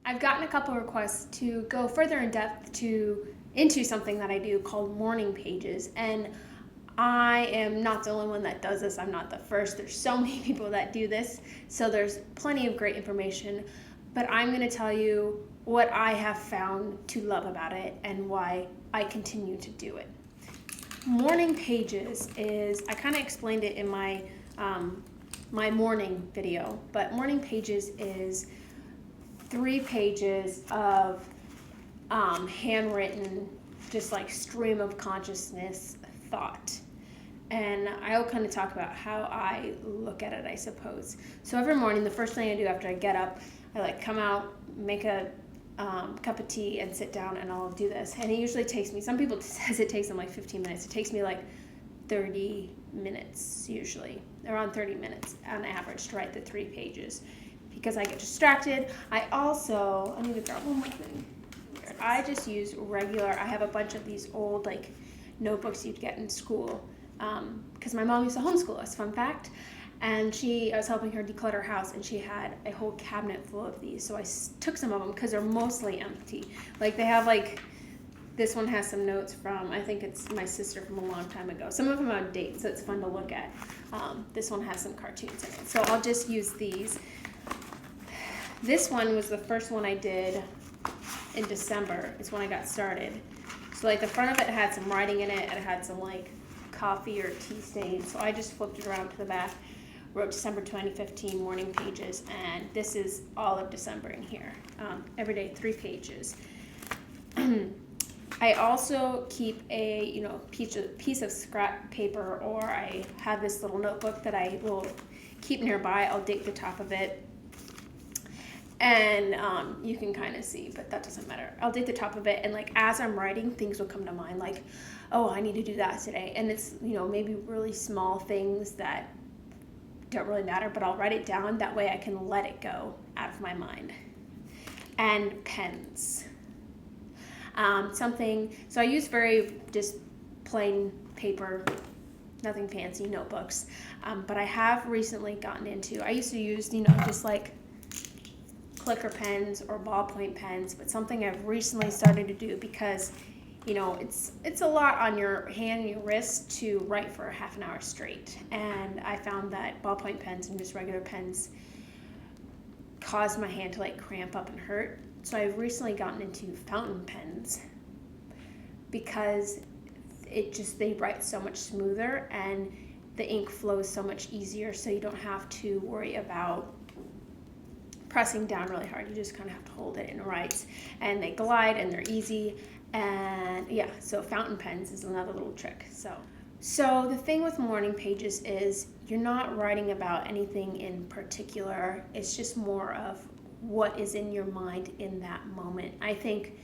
I've gotten a couple requests to go further in depth into something that I do called morning pages, and I am not the only one that does this. I'm not the first. There's so many people that do this, so there's plenty of great information, but I'm going to tell you what I have found to love about it and why I continue to do it. Morning pages is, I kind of explained it in my my morning video, but morning pages is 3 pages of handwritten, just like stream of consciousness thought. And I'll kind of talk about how I look at it, I suppose. So every morning, the first thing I do after I get up, I like come out, make a cup of tea, and sit down, and I'll do this. And it usually takes me, some people says it takes them like 15 minutes. It takes me like 30 minutes, usually, around 30 minutes on average to write the 3 pages, because I get distracted. I need to grab one more thing. I just use regular, I have a bunch of these old like notebooks you'd get in school, because my mom used to homeschool us, fun fact, and I was helping her declutter her house, and she had a whole cabinet full of these, so I took some of them because they're mostly empty. Like they have like, this one has some notes from, I think it's my sister from a long time ago. Some of them are out of date, so it's fun to look at. This one has some cartoons in it, so I'll just use these. This one was the first one I did in December. It's when I got started. So like the front of it had some writing in it, and it had some like coffee or tea stains. So I just flipped it around to the back, wrote December 2015 morning pages, and this is all of December in here. Every day, 3 pages. I also keep a piece of scrap paper, or I have this little notebook that I will keep nearby. I'll date the top of it. And you can kind of see, but that doesn't matter. I'll date the top of it, and like as I'm writing, things will come to mind, like, oh, I need to do that today. And it's, maybe really small things that don't really matter, but I'll write it down. That way I can let it go out of my mind. And pens. So I use very just plain paper, nothing fancy, notebooks. But I have recently gotten into, I used to use, just like clicker pens or ballpoint pens, but something I've recently started to do because, it's a lot on your hand and your wrist to write for half an hour straight. And I found that ballpoint pens and just regular pens cause my hand to like cramp up and hurt. So I've recently gotten into fountain pens because they write so much smoother and the ink flows so much easier, so you don't have to worry about pressing down really hard. You just kind of have to hold it and it writes, and they glide and they're easy. And yeah, so fountain pens is another little trick. So the thing with morning pages is you're not writing about anything in particular. It's just more of what is in your mind in that moment. I think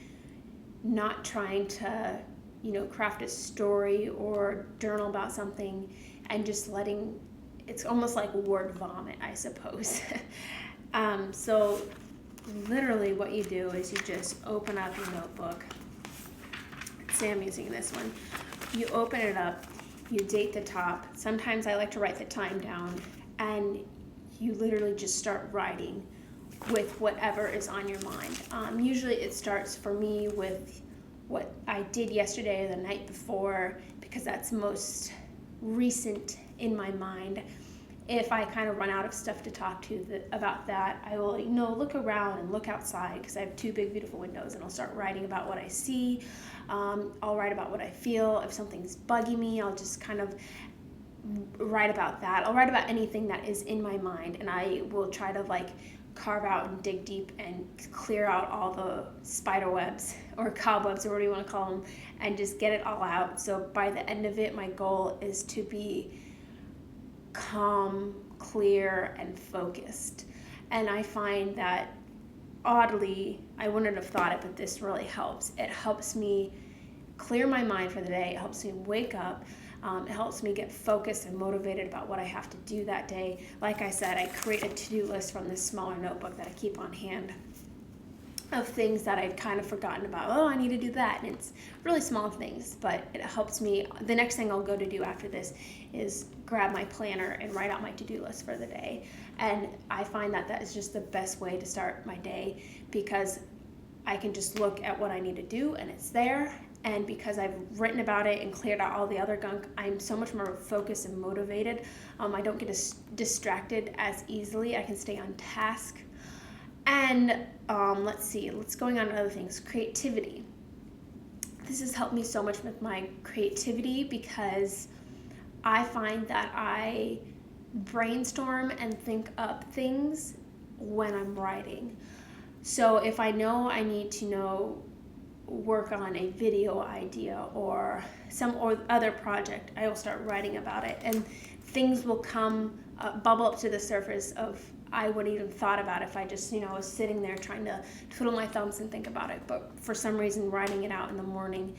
not trying to, craft a story or journal about something and just it's almost like word vomit, I suppose. So literally what you do is you just open up your notebook. Say I'm using this one. You open it up, you date the top. Sometimes I like to write the time down, and you literally just start writing with whatever is on your mind. Usually it starts for me with what I did yesterday or the night before, because that's most recent in my mind. If I kind of run out of stuff to talk to about that, I will look around and look outside, because I have 2 big beautiful windows, and I'll start writing about what I see. I'll write about what I feel. If something's bugging me, I'll just kind of write about that. I'll write about anything that is in my mind, and I will try to like carve out and dig deep and clear out all the spider webs or cobwebs or whatever you want to call them, and just get it all out. So by the end of it, my goal is to be calm, clear, and focused. And I find that, oddly, I wouldn't have thought it, but this really helps. It helps me clear my mind for the day. It helps me wake up. It helps me get focused and motivated about what I have to do that day. Like I said, I create a to-do list from this smaller notebook that I keep on hand. of things that I'd kind of forgotten about. Oh, I need to do that. And it's really small things, but it helps me. The next thing I'll go to do after this is grab my planner and write out my to-do list for the day. And I find that that is just the best way to start my day, because I can just look at what I need to do and it's there. And because I've written about it and cleared out all the other gunk, I'm so much more focused and motivated. I don't get distracted as easily. I can stay on task. And let's going on to other things. Creativity. This has helped me so much with my creativity, because I find that I brainstorm and think up things when I'm writing. So if I know I need to work on a video idea or some or other project, I will start writing about it, and things will come bubble up to the surface of I wouldn't even thought about if I just was sitting there trying to twiddle my thumbs and think about it. But for some reason, writing it out in the morning,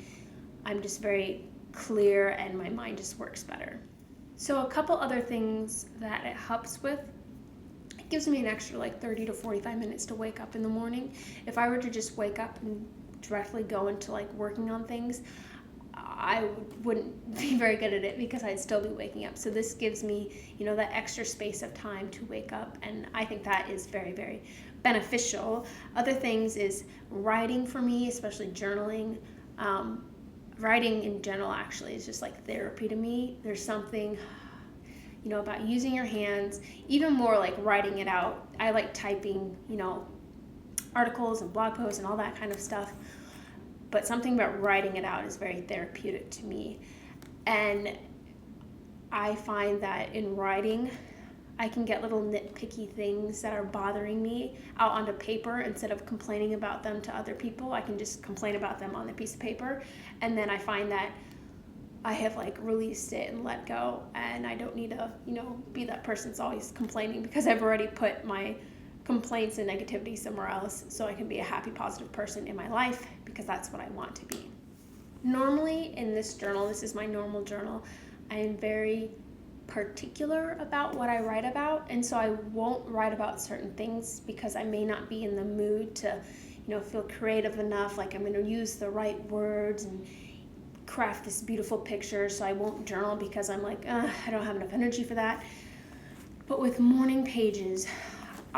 I'm just very clear and my mind just works better. So a couple other things that it helps with: it gives me an extra like 30 to 45 minutes to wake up in the morning. If I were to just wake up and directly go into like working on things, I wouldn't be very good at it, because I'd still be waking up. So this gives me, that extra space of time to wake up, and I think that is very, very beneficial. Other things is writing for me, especially journaling. Writing in general actually is just like therapy to me. There's something, about using your hands, even more like writing it out. I like typing, articles and blog posts and all that kind of stuff. But something about writing it out is very therapeutic to me. And I find that in writing, I can get little nitpicky things that are bothering me out onto paper. Instead of complaining about them to other people, I can just complain about them on a piece of paper. And then I find that I have like released it and let go. And I don't need to, be that person that's always complaining, because I've already put my complaints and negativity somewhere else, so I can be a happy, positive person in my life, because that's what I want to be. Normally in this journal, this is my normal journal, I am very particular about what I write about, and so I won't write about certain things because I may not be in the mood to, feel creative enough, like I'm going to use the right words and craft this beautiful picture, so I won't journal because I'm like, I don't have enough energy for that. But with morning pages,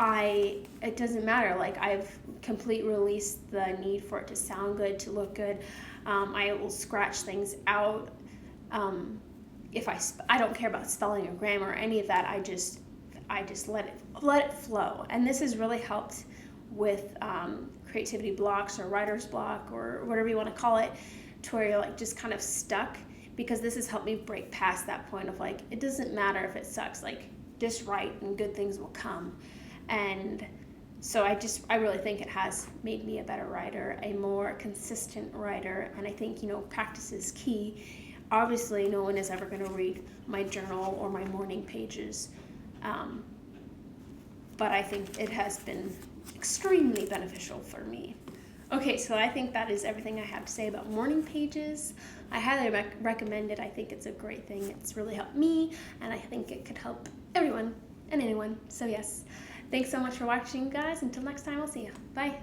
it doesn't matter. Like, I've completely released the need for it to sound good, to look good. I will scratch things out. If I don't care about spelling or grammar or any of that. I just let it flow. And this has really helped with creativity blocks or writer's block or whatever you want to call it, to where you're like just kind of stuck, because this has helped me break past that point of like, it doesn't matter if it sucks, like just write and good things will come. And so I really think it has made me a better writer, a more consistent writer, and I think, practice is key. Obviously, no one is ever going to read my journal or my morning pages, but I think it has been extremely beneficial for me. Okay, so I think that is everything I have to say about morning pages. I highly recommend it. I think it's a great thing. It's really helped me, and I think it could help everyone and anyone. So yes. Thanks so much for watching, guys. Until next time, I'll see you. Bye.